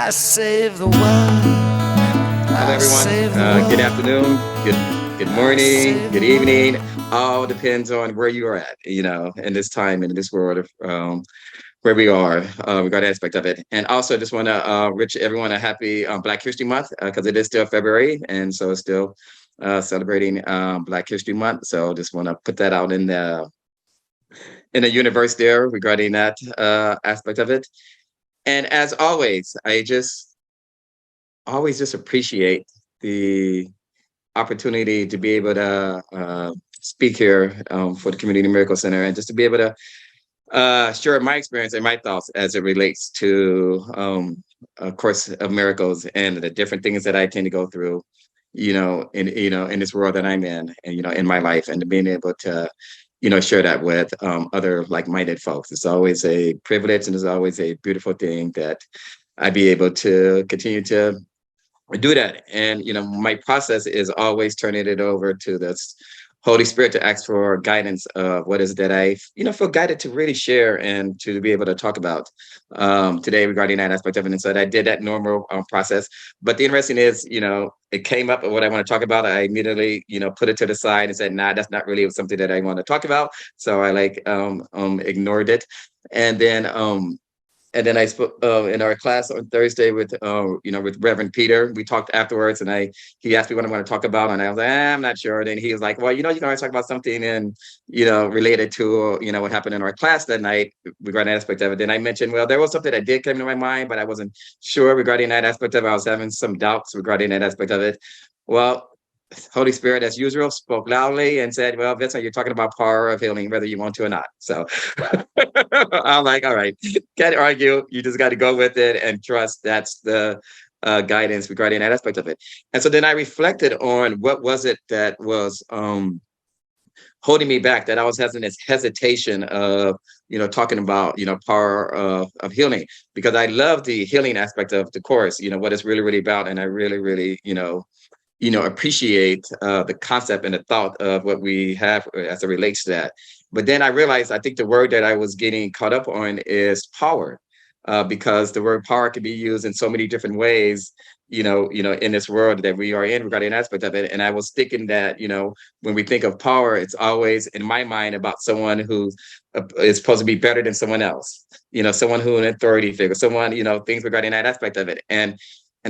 I save the world. Hello, I everyone. save the Good world. afternoon, good I morning, save good the evening. world. All depends on where you are at, in this time and in this world of where we are. We got an aspect of it, and also just want to wish everyone a happy Black History Month because it is still February, and so it's still celebrating Black History Month. So just want to put that out in the universe there regarding that aspect of it. And as always, I just always just appreciate the opportunity to be able to speak here for the Community Miracle Center and just to be able to share my experience and my thoughts as it relates to a course of miracles and the different things that I tend to go through, in this world that I'm in, and in my life, and to being able to, share that with other like-minded folks. It's always a privilege, and it's always a beautiful thing that I be able to continue to do that. And my process is always turning it over to this Holy Spirit to ask for guidance of what is that I feel guided to really share and to be able to talk about today regarding that aspect of it. And so I did that normal process. But the interesting is, it came up what I want to talk about. I immediately put it to the side and said, nah, that's not really something that I want to talk about. So I ignored it. And then I spoke in our class on Thursday with Reverend Peter. We talked afterwards, and he asked me what I want to talk about, and I was like, I'm not sure. And then he was like, well, you can always talk about something and related to what happened in our class that night regarding that aspect of it. Then I mentioned, well, there was something that did come to my mind, but I wasn't sure regarding that aspect of it. I was having some doubts regarding that aspect of it. Well, Holy Spirit, as usual, spoke loudly and said, well, Vincent, you're talking about power of healing, whether you want to or not. So I'm like, all right, can't argue. You just got to go with it and trust that's the guidance regarding that aspect of it. And so then I reflected on what was it that was holding me back, that I was having this hesitation of, talking about, power of healing, because I love the healing aspect of the course, what it's really, really about. And I really, really, appreciate the concept and the thought of what we have as it relates to that. But then I realized, I think the word that I was getting caught up on is power, because the word power can be used in so many different ways, in this world that we are in regarding an aspect of it. And I was thinking that, when we think of power, it's always in my mind about someone who is supposed to be better than someone else, someone who an authority figure, someone, things regarding that aspect of it. And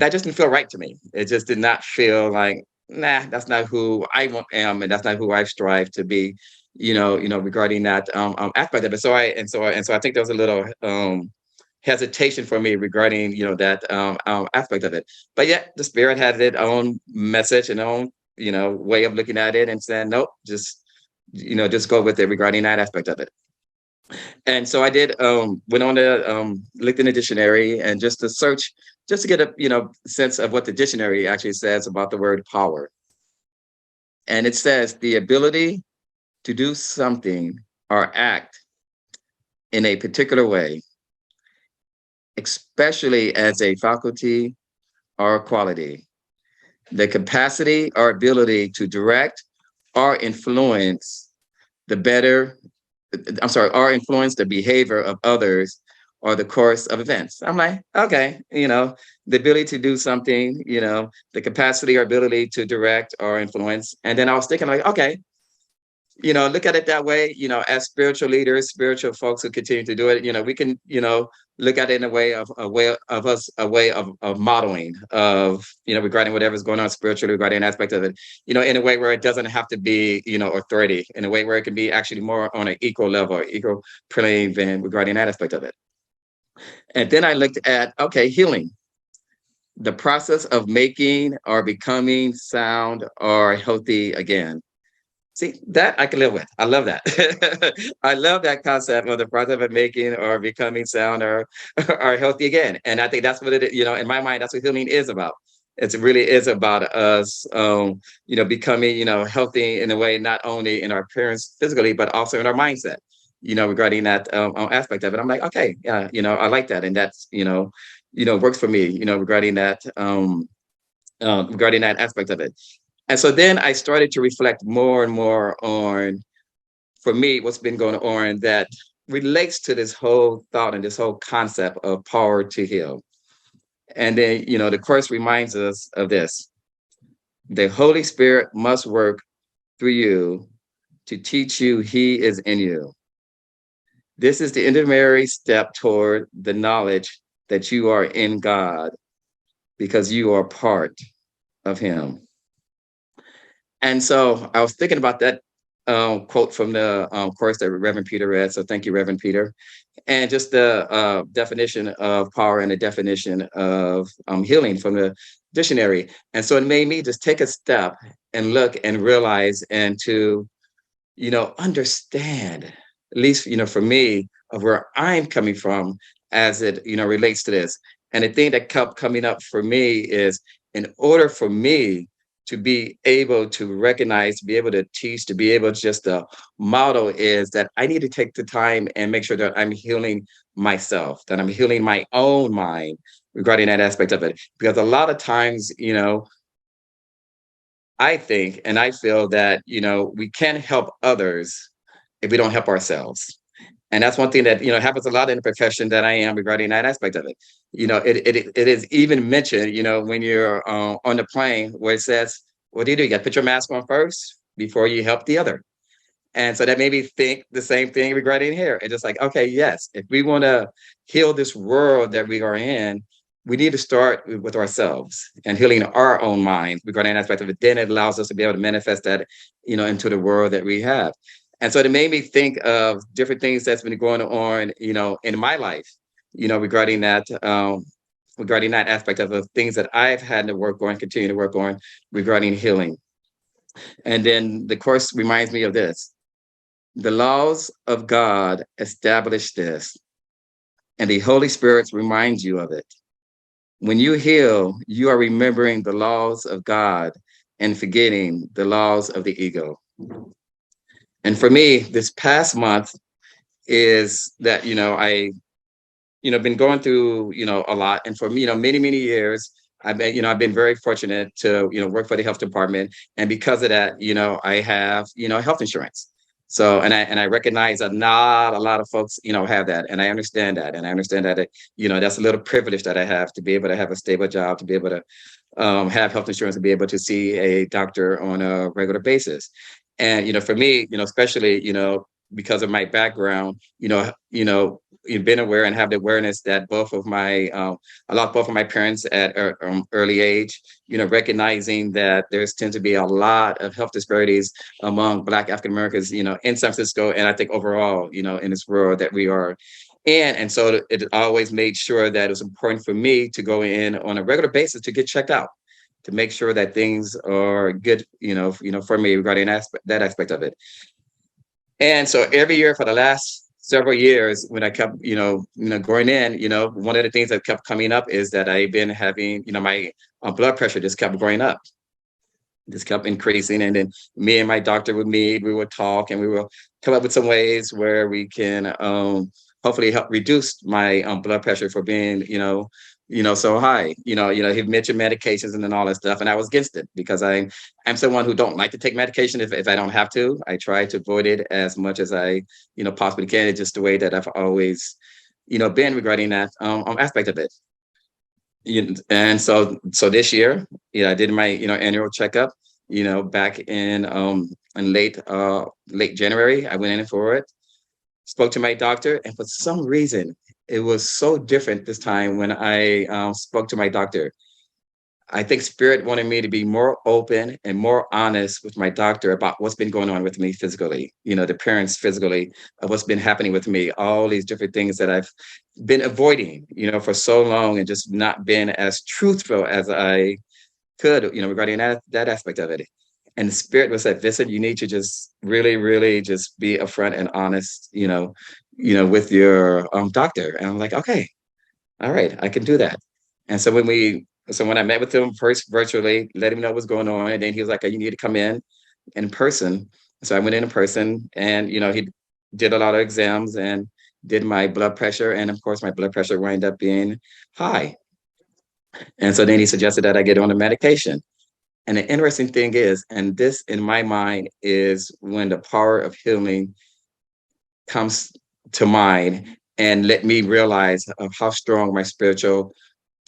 that just didn't feel right to me. It just did not feel like, nah, that's not who am, and that's not who I strive to be, regarding that aspect of it. So I think there was a little hesitation for me regarding, that aspect of it. But yeah, the spirit had its own message and own, way of looking at it and saying, nope, just go with it regarding that aspect of it. And so I did went on to looked in the dictionary and just to search, just to get a sense of what the dictionary actually says about the word power. And it says the ability to do something or act in a particular way, especially as a faculty or quality, the capacity or ability to direct or influence the better or influence the behavior of others or the course of events. I'm like, okay, the ability to do something, the capacity or ability to direct or influence. And then I was thinking, like, okay, look at it that way, as spiritual leaders, spiritual folks who continue to do it, we can, look at it in a way of modeling of, regarding whatever's going on spiritually, regarding an aspect of it, in a way where it doesn't have to be, authority, in a way where it can be actually more on an equal level, equal plane than regarding that aspect of it. And then I looked at, okay, healing, the process of making or becoming sound or healthy again. See, that I can live with. I love that. I love that concept of the process of making or becoming sound or healthy again. And I think that's what in my mind, that's what healing is about. It really is about us, becoming, healthy in a way, not only in our appearance physically, but also in our mindset, regarding that aspect of it. I'm like, okay, yeah, I like that. And that's, works for me, regarding that aspect of it. And so then I started to reflect more and more on, for me, what's been going on that relates to this whole thought and this whole concept of power to heal. And then, the course reminds us of this: the Holy Spirit must work through you to teach you He is in you. This is the intermediary step toward the knowledge that you are in God because you are part of Him. And so I was thinking about that quote from the course that Reverend Peter read. So thank you, Reverend Peter. And just the definition of power and the definition of healing from the dictionary. And so it made me just take a step and look and realize and to, understand, at least, for me, of where I'm coming from as it, relates to this. And the thing that kept coming up for me is, in order for me to be able to recognize, to be able to teach, to be able to just model, is that I need to take the time and make sure that I'm healing myself, that I'm healing my own mind regarding that aspect of it. Because a lot of times, I think and I feel that, we can't help others if we don't help ourselves. And that's one thing that, happens a lot in the profession that I am regarding that aspect of it. It is even mentioned, when you're on the plane where it says, what do? You got to put your mask on first before you help the other. And so that made me think the same thing regarding hair. It's just like, okay, yes, if we want to heal this world that we are in, we need to start with ourselves and healing our own minds regarding that aspect of it. Then it allows us to be able to manifest that, into the world that we have. And so it made me think of different things that's been going on, in my life, regarding that aspect of the things that I've had to work on, continue to work on regarding healing. And then the course reminds me of this: the laws of God establish this, and the Holy Spirit reminds you of it. When you heal, you are remembering the laws of God and forgetting the laws of the ego. And for me, this past month is that, I, been going through, a lot. And for me, many, many years, I've been very fortunate to, work for the health department. And because of that, I have, health insurance. So, and I recognize that not a lot of folks, have that. And I understand that. And I understand that, that's a little privilege that I have to be able to have a stable job, to be able to have health insurance, to be able to see a doctor on a regular basis. And, for me, especially, because of my background, you've been aware and have the awareness that both of my parents at early age, recognizing that there's tend to be a lot of health disparities among Black African Americans, in San Francisco, and I think overall, in this world that we are in. And so it always made sure that it was important for me to go in on a regular basis to get checked out, to make sure that things are good, for me regarding that aspect of it. And so every year for the last several years, when I kept, going in, one of the things that kept coming up is that I've been having, my blood pressure just kept going up, just kept increasing. And then me and my doctor would meet, we would talk, and we will come up with some ways where we can hopefully help reduce my blood pressure for being, so high. He mentioned medications and then all that stuff, and I was against it because I'm someone who don't like to take medication if I don't have to. I try to avoid it as much as I, possibly can. It's just the way that I've always, been regarding that aspect of it. And so this year, I did my annual checkup. Back in late January, I went in for it. Spoke to my doctor, and for some reason, it was so different this time when I spoke to my doctor. I think Spirit wanted me to be more open and more honest with my doctor about what's been going on with me physically, the parents physically, of what's been happening with me, all these different things that I've been avoiding, for so long, and just not been as truthful as I could, regarding that aspect of it. And the Spirit was like, Vincent, you need to just really, really just be upfront and honest, with your doctor. And I'm like, okay, all right, I can do that. And so when I met with him first virtually, let him know what's going on, and then he was like, you need to come in person. So I went in person, and he did a lot of exams and did my blood pressure, and of course my blood pressure wound up being high. And so then he suggested that I get on the medication. And the interesting thing is, and this in my mind is when the power of healing comes to mind and let me realize of how strong my spiritual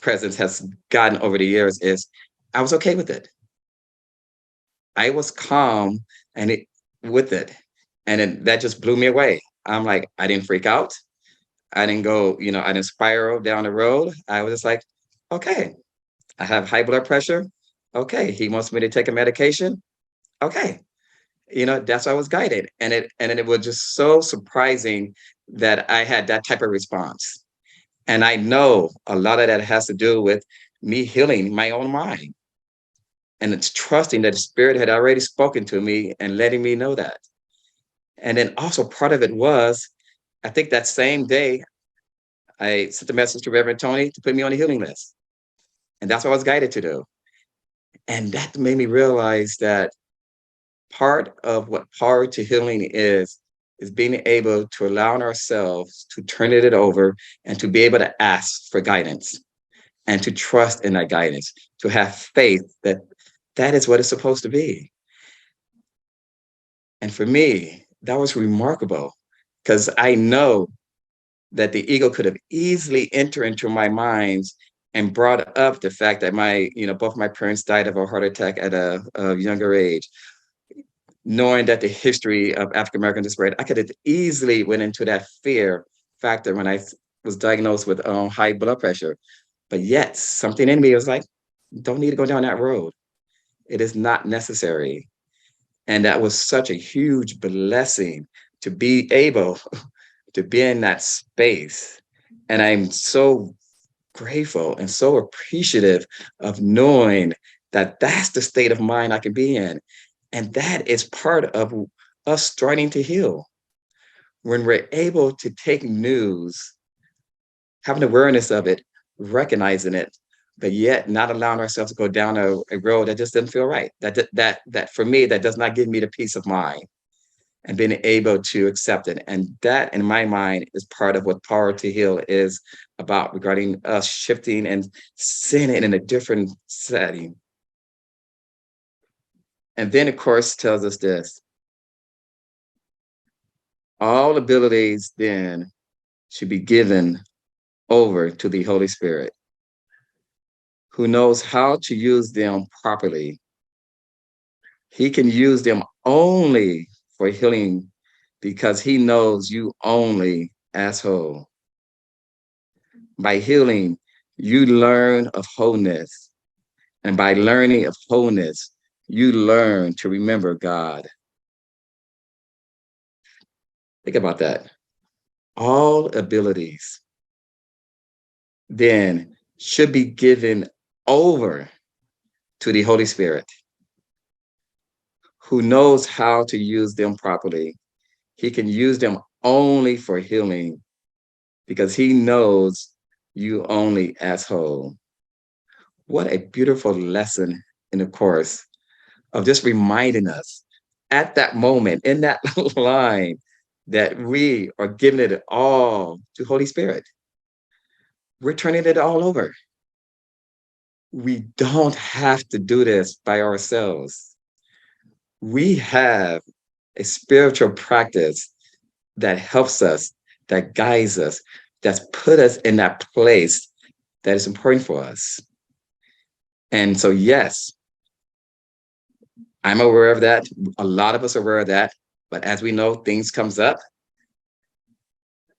presence has gotten over the years is I was okay with it. I was calm and it with it. And that just blew me away. I'm like, I didn't freak out. I didn't go, I didn't spiral down the road. I was just like, okay, I have high blood pressure. Okay. He wants me to take a medication. Okay. That's how I was guided. And it was just so surprising that I had that type of response. And I know a lot of that has to do with me healing my own mind. And it's trusting that the spirit had already spoken to me and letting me know that. And then also part of it was, I think that same day, I sent a message to Reverend Tony to put me on the healing list. And that's what I was guided to do. And that made me realize that part of what power to healing is being able to allow ourselves to turn it over and to be able to ask for guidance and to trust in that guidance, to have faith that that is what it's supposed to be. And for me, that was remarkable because I know that the ego could have easily entered into my minds and brought up the fact that both my parents died of a heart attack at a younger age. Knowing that the history of African American disparity, I could have easily went into that fear factor when I was diagnosed with high blood pressure. But yet something in me was like, don't need to go down that road. It is not necessary. And that was such a huge blessing to be able to be in that space. And I'm so grateful and so appreciative of knowing that that's the state of mind I can be in. And that is part of us starting to heal. When we're able to take news, having awareness of it, recognizing it, but yet not allowing ourselves to go down a road that just doesn't feel right. That for me, that does not give me the peace of mind and being able to accept it. And that, in my mind, is part of what Power to Heal is about regarding us shifting and seeing it in a different setting. And then, of course, tells us this: all abilities then should be given over to the Holy Spirit, who knows how to use them properly. He can use them only for healing because he knows you only as whole. By healing, you learn of wholeness. And by learning of wholeness, you learn to remember God. Think about that. All abilities then should be given over to the Holy Spirit, who knows how to use them properly. He can use them only for healing because he knows you only as whole. What a beautiful lesson in the course of just reminding us at that moment, in that line, that we are giving it all to Holy Spirit. We're turning it all over. We don't have to do this by ourselves. We have a spiritual practice that helps us, that guides us, that's put us in that place that is important for us. And so, yes, I'm aware of that. A lot of us are aware of that. But as we know, things comes up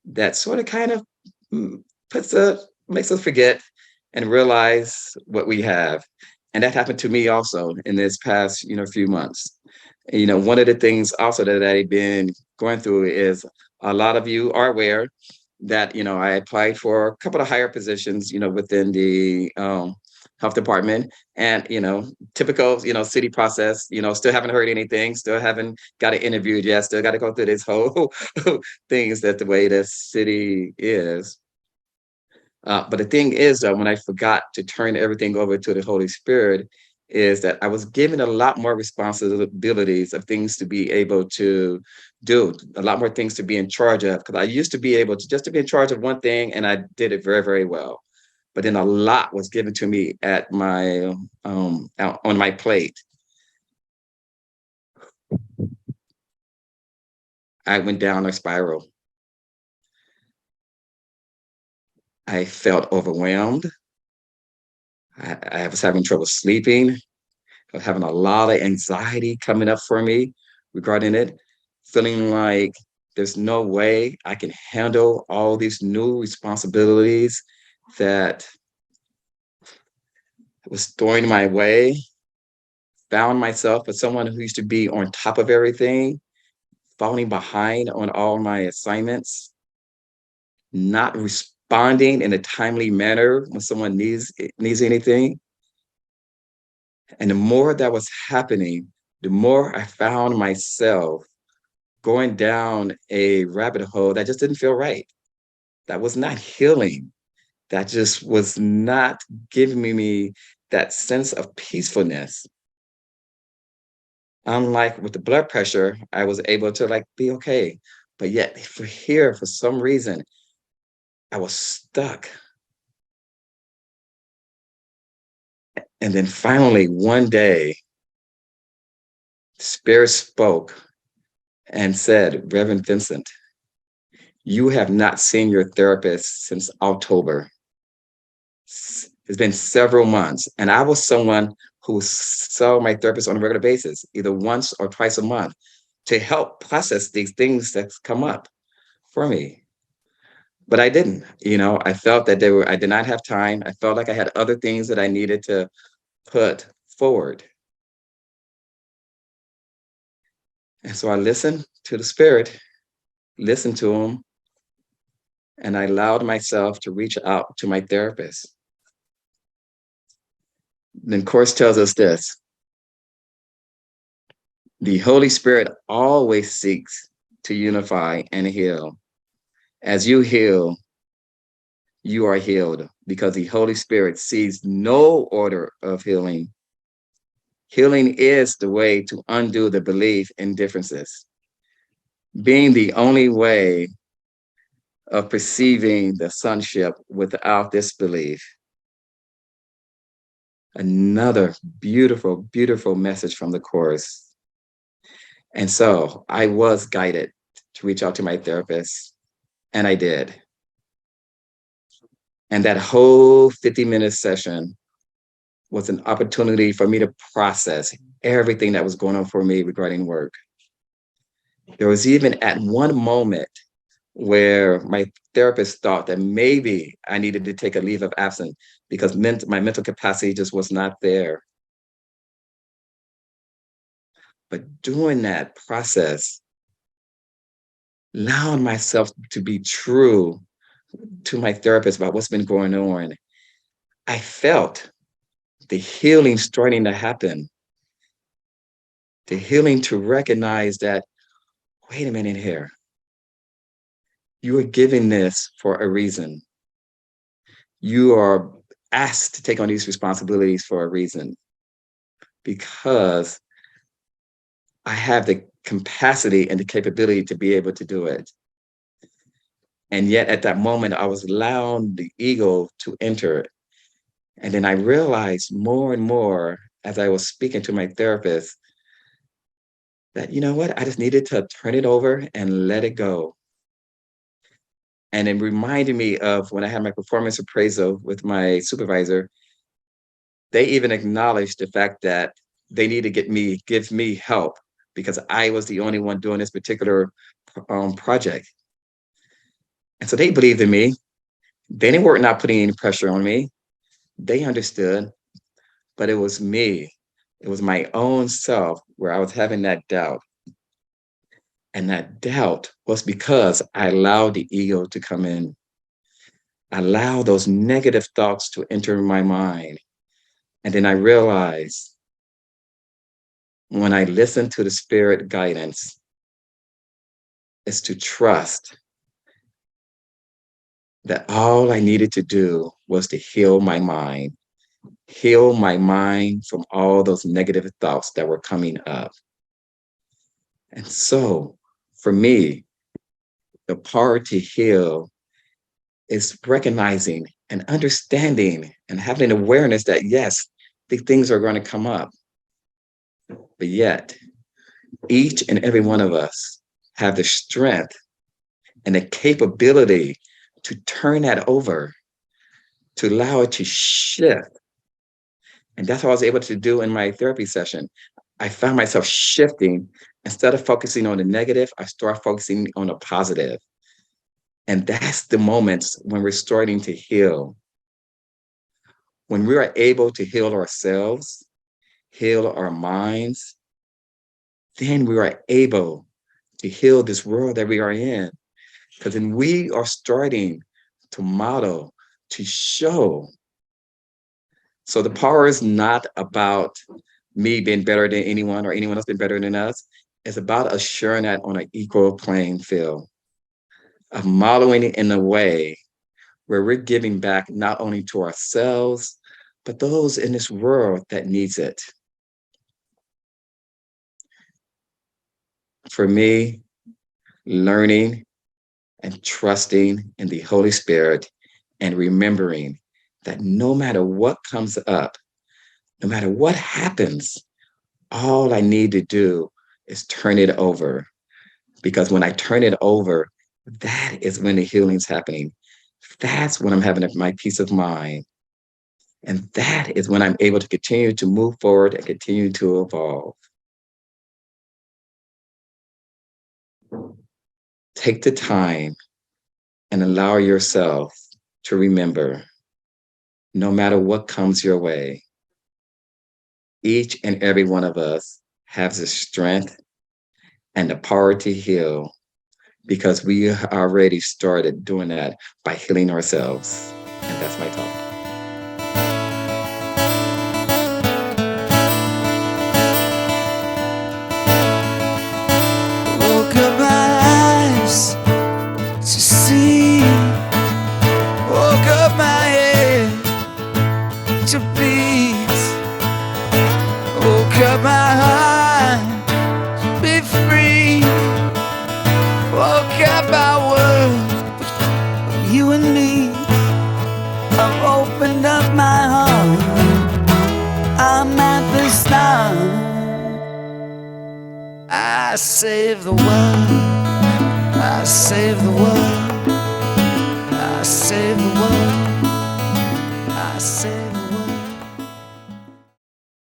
that sort of kind of makes us forget and realize what we have. And that happened to me also in this past, few months. One of the things also that I've been going through is a lot of you are aware that, I applied for a couple of higher positions, within the health department and, typical, city process, still haven't heard anything, still haven't got an interview yet, still got to go through this whole things that the way the city is. But the thing is, though, when I forgot to turn everything over to the Holy Spirit, is that I was given a lot more responsibilities of things to be able to do, a lot more things to be in charge of. Because I used to be able to just to be in charge of one thing, and I did it very, very well. But then a lot was given to me at my on my plate. I went down a spiral. I felt overwhelmed. I was having trouble sleeping, having a lot of anxiety coming up for me regarding it, feeling like there's no way I can handle all these new responsibilities that was throwing my way. Found myself as someone who used to be on top of everything, falling behind on all my assignments, not responding in a timely manner when someone needs anything. And the more that was happening, the more I found myself going down a rabbit hole that just didn't feel right. That was not healing. That just was not giving me that sense of peacefulness. Unlike with the blood pressure, I was able to like be okay. But yet for here, for some reason, I was stuck. And then finally, one day, Spirit spoke and said, Reverend Vincent, you have not seen your therapist since October. It's been several months. And I was someone who saw my therapist on a regular basis, either once or twice a month, to help process these things that come up for me. But I didn't, I felt that I did not have time. I felt like I had other things that I needed to put forward. And so I listened to the Spirit, listened to him, and I allowed myself to reach out to my therapist. Then Course tells us this: the Holy Spirit always seeks to unify and heal. As you heal, you are healed because the Holy Spirit sees no order of healing. Healing is the way to undo the belief in differences, being the only way of perceiving the sonship without this belief. Another beautiful, beautiful message from the Course. And so I was guided to reach out to my therapist, and I did. And that whole 50-minute session was an opportunity for me to process everything that was going on for me regarding work. There was even at one moment where my therapist thought that maybe I needed to take a leave of absence because my mental capacity just was not there. But during that process, allowing myself to be true to my therapist about what's been going on, I felt the healing starting to happen. The healing to recognize that, wait a minute here, you are giving this for a reason. You are asked to take on these responsibilities for a reason, because I have the capacity and the capability to be able to do it. And yet at that moment, I was allowing the ego to enter. And then I realized more and more as I was speaking to my therapist that, you know what, I just needed to turn it over and let it go. And it reminded me of when I had my performance appraisal with my supervisor. They even acknowledged the fact that they need to give me help because I was the only one doing this particular project. And so they believed in me. They were not putting any pressure on me. They understood, but it was me. It was my own self where I was having that doubt. And that doubt was because I allowed the ego to come in. I allowed those negative thoughts to enter my mind. And then I realized when I listened to the Spirit guidance is to trust that all I needed to do was to heal my mind from all those negative thoughts that were coming up. And so for me, the power to heal is recognizing and understanding and having an awareness that, yes, these things are going to come up. But yet, each and every one of us have the strength and the capability to turn that over, to allow it to shift And that's what I was able to do in my therapy session. I found myself shifting. Instead of focusing on the negative, I start focusing on the positive. And that's the moments when we're starting to heal. When we are able to heal ourselves, heal our minds, then we are able to heal this world that we are in. Because then we are starting to model, to show. So the power is not about me being better than anyone or anyone else being better than us. It's about us sharing that on an equal playing field, of modeling it in a way where we're giving back not only to ourselves, but those in this world that needs it. For me, learning and trusting in the Holy Spirit and remembering that no matter what comes up, no matter what happens, all I need to do is turn it over. Because when I turn it over, that is when the healing's happening. That's when I'm having my peace of mind. And that is when I'm able to continue to move forward and continue to evolve. Take the time and allow yourself to remember, no matter what comes your way, each and every one of us has the strength and the power to heal, because we already started doing that by healing ourselves. And that's my talk. Woke up my eyes to see, woke up my head to beat, woke up my heart to be free, woke up our world with you and me. I've opened up my heart, I'm at the start. I save the world, I save the world, I save the world, I save the world.